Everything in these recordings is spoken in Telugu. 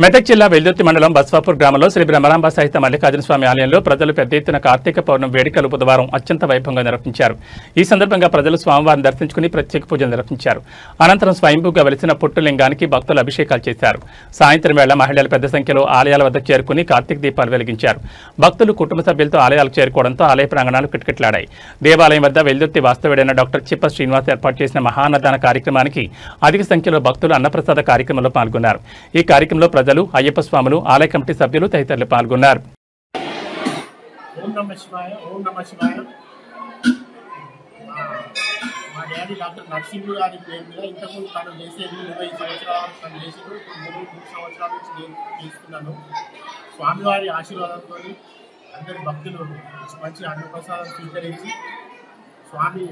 మెదక్ జిల్లా వెల్దుర్తి మండలం బస్వాపూర్ గ్రామంలో శ్రీ బ్రహ్మరాంబ సహిత మల్లికార్జున స్వామి ఆలయంలో ప్రజలు పెద్ద ఎత్తున కార్తీక పౌర్ణమి వేడుకలు బుధవారం అత్యంత వైభవంగా నిర్వహించారు. ఈ సందర్భంగా ప్రజలు స్వామివారిని దర్శించుకుని ప్రత్యేక పూజలు నిర్వహించారు. అనంతరం స్వయంభూగా వెలిసిన పుట్టులింగానికి భక్తులు అభిషేకాలు చేశారు. సాయంత్రం వేళ మహిళలు పెద్ద సంఖ్యలో ఆలయాల వద్దకు చేరుకుని కార్తీక దీపాలు వెలిగించారు. భక్తులు కుటుంబ సభ్యులతో ఆలయాలకు చేరుకోవడంతో ఆలయ ప్రాంగణాలు కిటకిటలాడాయి. దేవాలయం వద్ద వెల్దుర్తి వాస్తవ్యుడైన డాక్టర్ చిప్ప శ్రీనివాస్ ఏర్పాటు చేసిన మహాన్నదాన కార్యక్రమానికి అధిక సంఖ్యలో భక్తులు అన్నప్రసాద కార్యక్రమంలో పాల్గొన్నారు. ఈ కార్యక్రమంలో ప్రజలు, అయ్యప్ప స్వాములు, ఆలయ కమిటీ సభ్యులు తదితరులు పాల్గొన్నారు. ఓం నమః శివాయ. ఓం నమః శివాయ. మా డాడీ డాక్టర్ నరసింహు గారి పేరు మీద ఇంతకుముందు తను చేసేది 20 సంవత్సరాలు తను చేసేది 3 సంవత్సరాల నుంచి నేను చేస్తున్నాను. స్వామివారి ఆశీర్వాదంతో అందరి భక్తులు మంచి అన్నప్రసాదం స్వీకరించి స్వామి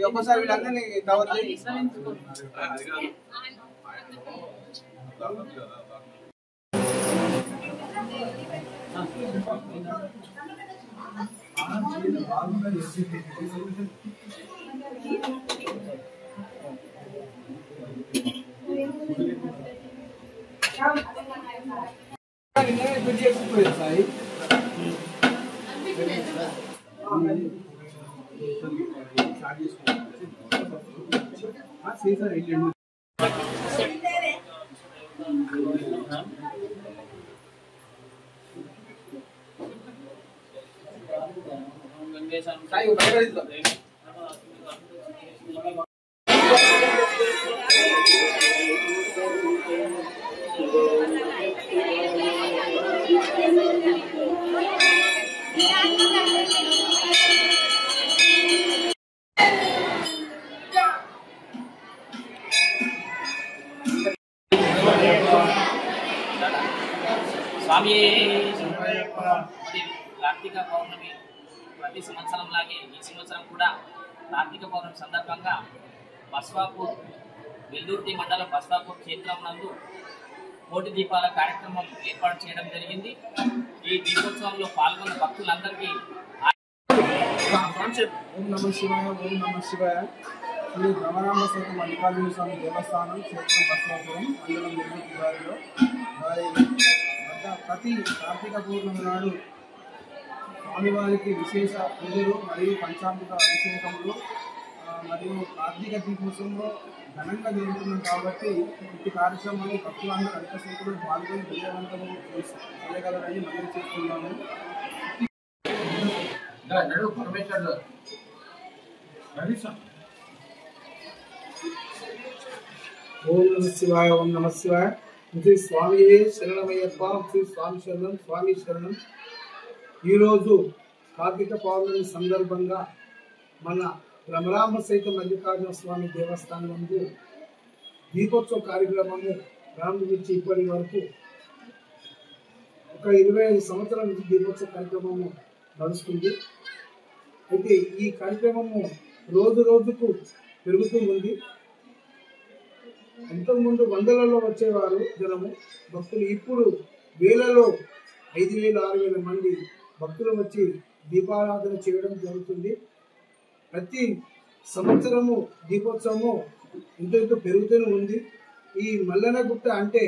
ఒకసారి వీళ్ళందరినీ కవర్ చేసి స్వామి కార్తీక పౌర్ణమి ప్రతి సంవత్సరం లాగే ఈ సంవత్సరం కూడా కార్తీక పౌర్ణమి సందర్భంగా బస్వాపూర్ వెల్దుర్తి మండలం బస్వాపూర్ క్షేత్రం నందు కోటి దీపాల కార్యక్రమం ఏర్పాటు చేయడం జరిగింది. ఈ దీపోత్సవంలో పాల్గొన్న భక్తులందరికీ ఓం నమః శివాయ. ఓం నమః శివాయ. శ్రీ బ్రహ్మరాంబ సహిత మల్లికార్జున స్వామి దేవస్థానం క్షేత్రం బస్వాపురం మండలం వెల్దుర్తి వారిలో వారి వద్ద ప్రతి కార్తీక పౌర్ణమి నాడు స్వామివారికి విశేష పూజలు మరియు పంచామృత అభిషేకములు మరియు కార్తీక దీపోత్సవంలో ఘనంగా జరుగుతున్నాం కాబట్టి ఈ కార్యక్రమాన్ని భక్తులందరూ అధిక సంఖ్యలో పాల్గొని విజయవంతము చేయగలరని మనం చేస్తున్నాము. ఓం నమః శివాయ. ఓం నమః శివాయ. శ్రీ స్వామి శరణమయ్యప్ప. శ్రీ స్వామి శరణం. స్వామి శరణం. ఈరోజు కార్తీక పౌర్ణమి సందర్భంగా మన బ్రహ్మరాంబ సహిత మల్లికార్జున స్వామి దేవస్థానం నందు దీపోత్సవ కార్యక్రమము ప్రారంభించి ఇప్పటి వరకు ఒక 25 సంవత్సరాల నుంచి దీపోత్సవ కార్యక్రమము నడుస్తుంది. అయితే ఈ కార్యక్రమము రోజు రోజుకు పెరుగుతూ ఉంది. అంతకుముందు వందలలో వచ్చేవారు జనము భక్తులు, ఇప్పుడు వేలలో 5,000, 6,000 మంది భక్తులు వచ్చి దీపారాధన చేయడం జరుగుతుంది. ప్రతి సంవత్సరము దీపోత్సవము ఇంత పెరుగుతూనే ఉంది. ఈ మల్లెనగుట్ట అంటే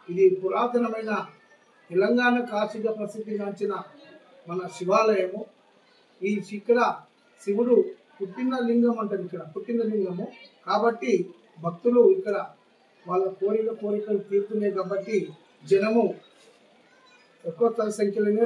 ఇది పురాతనమైన తెలంగాణ కాశీగా ప్రసిద్ధిగాంచిన మన శివాలయము. ఇక్కడ శివుడు పుట్టిన లింగం అంటారు, ఇక్కడ పుట్టిన లింగము కాబట్టి భక్తులు ఇక్కడ వాళ్ళ కోరికలు తీరుతున్నాయి కాబట్టి జనము ఎక్కువ సంఖ్యలోనే